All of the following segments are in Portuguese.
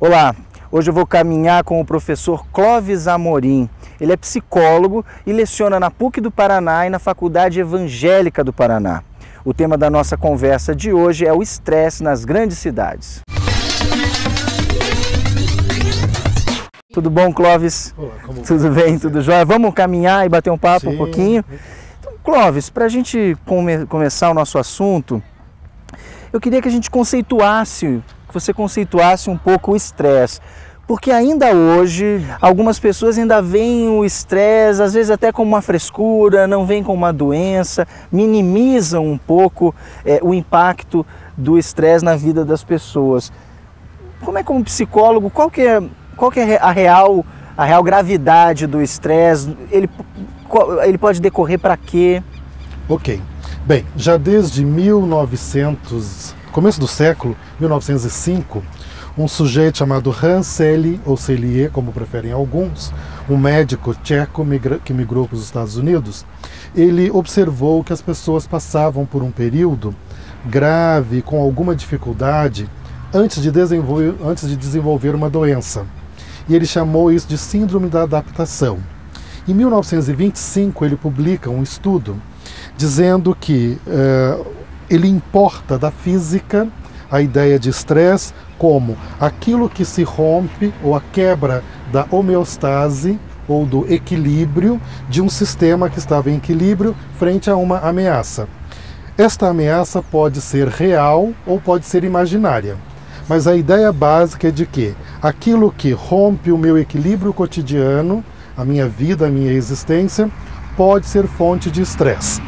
Olá, hoje eu vou caminhar com o professor Clóvis Amorim. Ele é psicólogo e leciona na PUC do Paraná e na Faculdade Evangélica do Paraná. O tema da nossa conversa de hoje é o estresse nas grandes cidades. Tudo bom, Clóvis? Olá, tudo bem? Tudo jóia? Vamos caminhar e bater um papo um pouquinho? Então, Clóvis, para a gente começar o nosso assunto, eu queria que a gente você conceituasse um pouco o estresse. Porque ainda hoje, algumas pessoas ainda veem o estresse, às vezes até como uma frescura, não veem como uma doença, minimizam um pouco o impacto do estresse na vida das pessoas. Como psicólogo, qual que é a real gravidade do estresse? Ele pode decorrer para quê? Ok. Bem, já desde começo do século, 1905, um sujeito chamado Hans Selye, ou Selye, como preferem alguns, um médico tcheco que migrou para os Estados Unidos, ele observou que as pessoas passavam por um período grave, com alguma dificuldade, antes de desenvolver uma doença. E ele chamou isso de síndrome da adaptação. Em 1925, ele publica um estudo dizendo que ele importa da física a ideia de estresse como aquilo que se rompe ou a quebra da homeostase ou do equilíbrio de um sistema que estava em equilíbrio frente a uma ameaça. Esta ameaça pode ser real ou pode ser imaginária, mas a ideia básica é de que aquilo que rompe o meu equilíbrio cotidiano, a minha vida, a minha existência, pode ser fonte de estresse.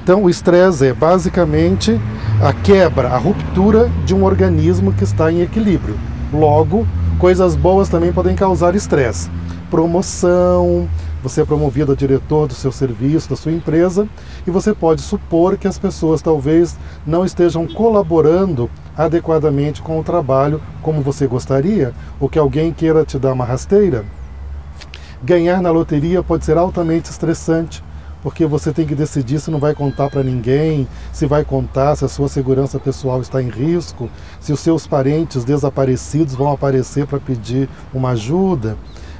Então, o estresse é basicamente a quebra, a ruptura de um organismo que está em equilíbrio. Logo, coisas boas também podem causar estresse. Promoção, você é promovido a diretor do seu serviço, da sua empresa, e você pode supor que as pessoas talvez não estejam colaborando adequadamente com o trabalho como você gostaria, ou que alguém queira te dar uma rasteira. Ganhar na loteria pode ser altamente estressante, porque você tem que decidir se não vai contar para ninguém, se vai contar, se a sua segurança pessoal está em risco, se os seus parentes desaparecidos vão aparecer para pedir uma ajuda.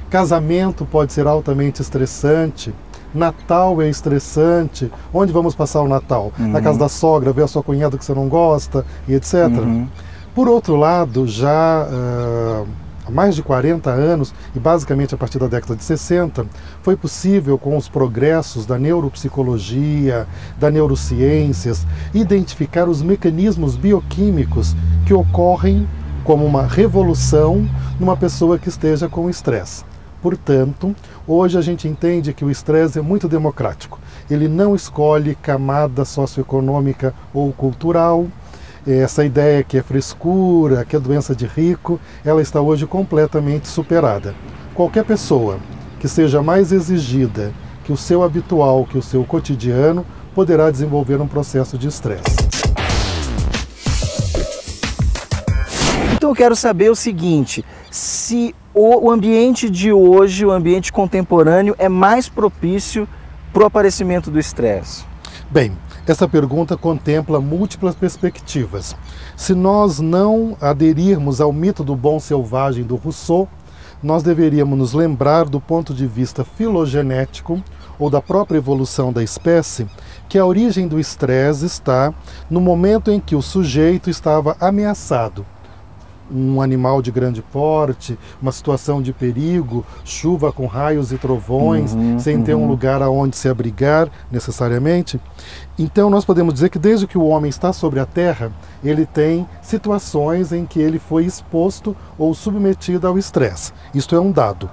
Casamento pode ser altamente estressante. Natal é estressante. Onde vamos passar o Natal? Na casa da sogra, ver a sua cunhada que você não gosta, e etc. Por outro lado, já há mais de 40 anos, e basicamente a partir da década de 60, foi possível, com os progressos da neuropsicologia, da neurociências, identificar os mecanismos bioquímicos que ocorrem como uma revolução numa pessoa que esteja com estresse. Portanto, hoje a gente entende que o estresse é muito democrático. Ele não escolhe camada socioeconômica ou cultural. Essa ideia que é frescura, que é doença de rico, ela está hoje completamente superada. Qualquer pessoa que seja mais exigida que o seu habitual, que o seu cotidiano, poderá desenvolver um processo de estresse. Então eu quero saber o seguinte, se o ambiente de hoje, o ambiente contemporâneo, é mais propício para o aparecimento do estresse? Bem, essa pergunta contempla múltiplas perspectivas. Se nós não aderirmos ao mito do bom selvagem do Rousseau, nós deveríamos nos lembrar do ponto de vista filogenético ou da própria evolução da espécie, que a origem do estresse está no momento em que o sujeito estava ameaçado. Um animal de grande porte, uma situação de perigo, chuva com raios e trovões, sem ter um lugar aonde se abrigar necessariamente. Então nós podemos dizer que desde que o homem está sobre a Terra, ele tem situações em que ele foi exposto ou submetido ao estresse. Isto é um dado.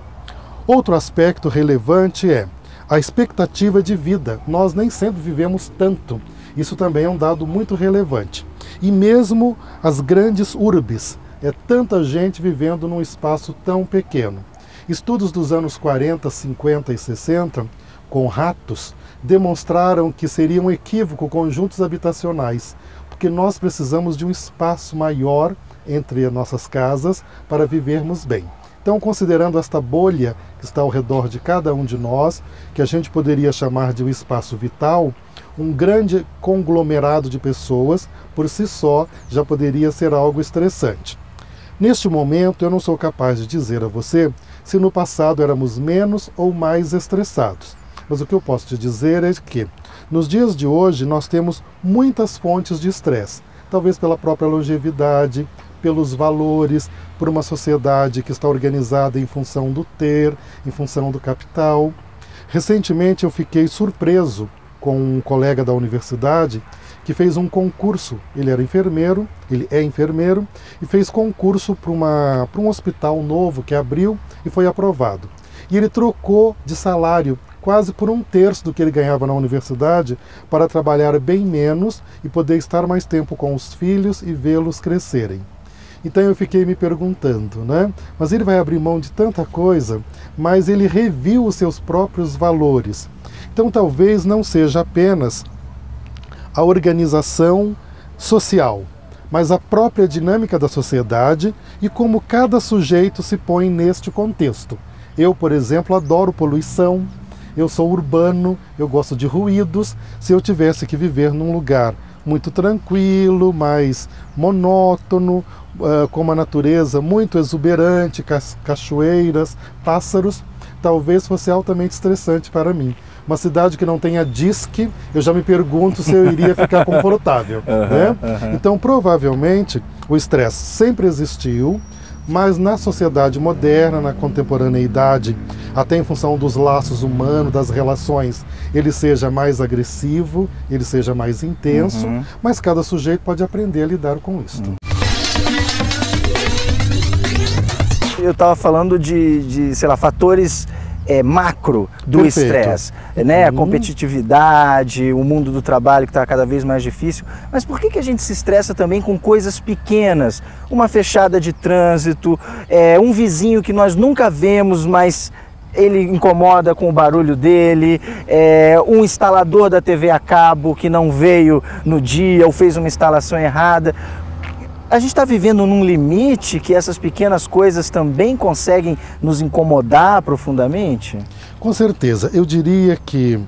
Outro aspecto relevante é a expectativa de vida. Nós nem sempre vivemos tanto. Isso também é um dado muito relevante. E mesmo as grandes urbes, é tanta gente vivendo num espaço tão pequeno. Estudos dos anos 40, 50 e 60, com ratos, demonstraram que seria um equívoco conjuntos habitacionais, porque nós precisamos de um espaço maior entre as nossas casas para vivermos bem. Então, considerando esta bolha que está ao redor de cada um de nós, que a gente poderia chamar de um espaço vital, um grande conglomerado de pessoas, por si só, já poderia ser algo estressante. Neste momento, eu não sou capaz de dizer a você se no passado éramos menos ou mais estressados. Mas o que eu posso te dizer é que, nos dias de hoje, nós temos muitas fontes de estresse. Talvez pela própria longevidade, pelos valores, por uma sociedade que está organizada em função do ter, em função do capital. Recentemente eu fiquei surpreso com um colega da universidade que fez um concurso. Ele é enfermeiro, e fez concurso para um hospital novo que abriu e foi aprovado. E ele trocou de salário quase por 1/3 do que ele ganhava na universidade para trabalhar bem menos e poder estar mais tempo com os filhos e vê-los crescerem. Então eu fiquei me perguntando, né? Mas ele vai abrir mão de tanta coisa, mas ele reviu os seus próprios valores. Então talvez não seja apenas a organização social, mas a própria dinâmica da sociedade e como cada sujeito se põe neste contexto. Eu, por exemplo, adoro poluição, eu sou urbano, eu gosto de ruídos. Se eu tivesse que viver num lugar muito tranquilo, mais monótono, com uma natureza muito exuberante, cachoeiras, pássaros, talvez fosse altamente estressante para mim. Uma cidade que não tenha disque, eu já me pergunto se eu iria ficar confortável. Né? Então, provavelmente, o estresse sempre existiu, mas na sociedade moderna, na contemporaneidade, até em função dos laços humanos, das relações, ele seja mais agressivo, ele seja mais intenso, mas cada sujeito pode aprender a lidar com isso. Eu estava falando de, sei lá, fatores macro do estresse, né? A competitividade, o mundo do trabalho que está cada vez mais difícil. Mas por que a gente se estressa também com coisas pequenas? Uma fechada de trânsito, um vizinho que nós nunca vemos, mas ele incomoda com o barulho dele, um instalador da TV a cabo que não veio no dia ou fez uma instalação errada. A gente está vivendo num limite que essas pequenas coisas também conseguem nos incomodar profundamente? Com certeza. Eu diria que,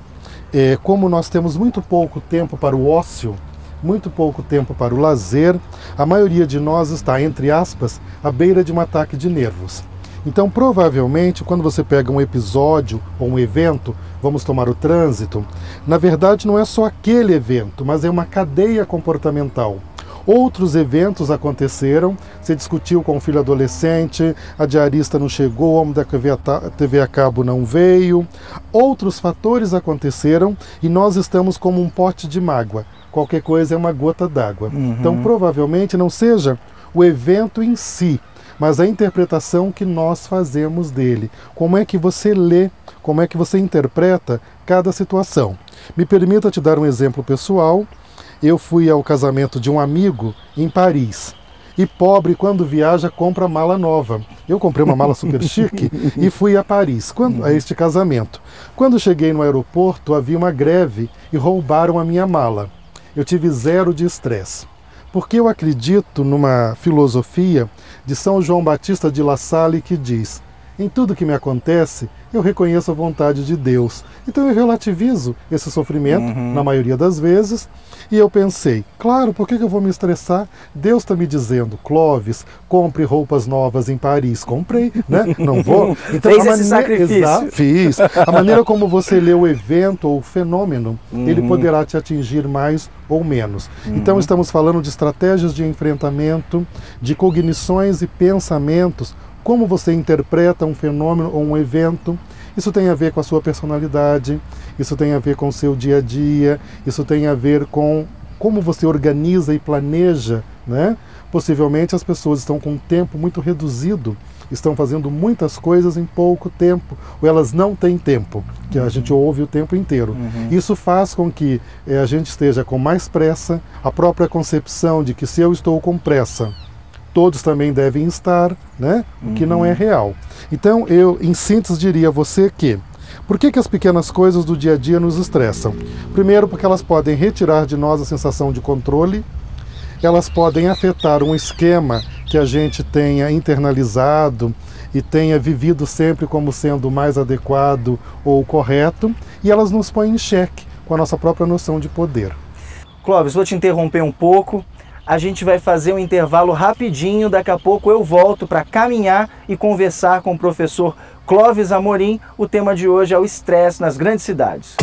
como nós temos muito pouco tempo para o ócio, muito pouco tempo para o lazer, a maioria de nós está, entre aspas, à beira de um ataque de nervos. Então, provavelmente, quando você pega um episódio ou um evento, vamos tomar o trânsito, na verdade não é só aquele evento, mas é uma cadeia comportamental. Outros eventos aconteceram, você discutiu com o filho adolescente, a diarista não chegou, o homem da TV a cabo não veio. Outros fatores aconteceram e nós estamos como um pote de mágoa. Qualquer coisa é uma gota d'água. Então, provavelmente não seja o evento em si, mas a interpretação que nós fazemos dele. Como é que você lê, como é que você interpreta cada situação. Me permita te dar um exemplo pessoal. Eu fui ao casamento de um amigo em Paris. E pobre, quando viaja, compra mala nova. Eu comprei uma mala super chique e fui a Paris, a este casamento. Quando cheguei no aeroporto, havia uma greve e roubaram a minha mala. Eu tive zero de estresse. Porque eu acredito numa filosofia de São João Batista de La Salle que diz: em tudo que me acontece, eu reconheço a vontade de Deus. Então eu relativizo esse sofrimento, na maioria das vezes, e eu pensei, claro, por que eu vou me estressar? Deus está me dizendo, Clóvis, compre roupas novas em Paris. Comprei, né? Não vou. Então, fez esse sacrifício. Exato, fiz. A maneira como você lê o evento ou o fenômeno, ele poderá te atingir mais ou menos. Então estamos falando de estratégias de enfrentamento, de cognições e pensamentos, como você interpreta um fenômeno ou um evento. Isso tem a ver com a sua personalidade, isso tem a ver com o seu dia a dia, isso tem a ver com como você organiza e planeja, né? Possivelmente as pessoas estão com um tempo muito reduzido, estão fazendo muitas coisas em pouco tempo, ou elas não têm tempo, que a gente ouve o tempo inteiro. Isso faz com que a gente esteja com mais pressa, a própria concepção de que se eu estou com pressa, todos também devem estar, né? O que não é real. Então, eu, em síntese, diria a você que, por que as pequenas coisas do dia a dia nos estressam? Primeiro, porque elas podem retirar de nós a sensação de controle, elas podem afetar um esquema que a gente tenha internalizado e tenha vivido sempre como sendo mais adequado ou correto, e elas nos põem em xeque com a nossa própria noção de poder. Clóvis, vou te interromper um pouco. A gente vai fazer um intervalo rapidinho, daqui a pouco eu volto para caminhar e conversar com o professor Clóvis Amorim. O tema de hoje é o estresse nas grandes cidades.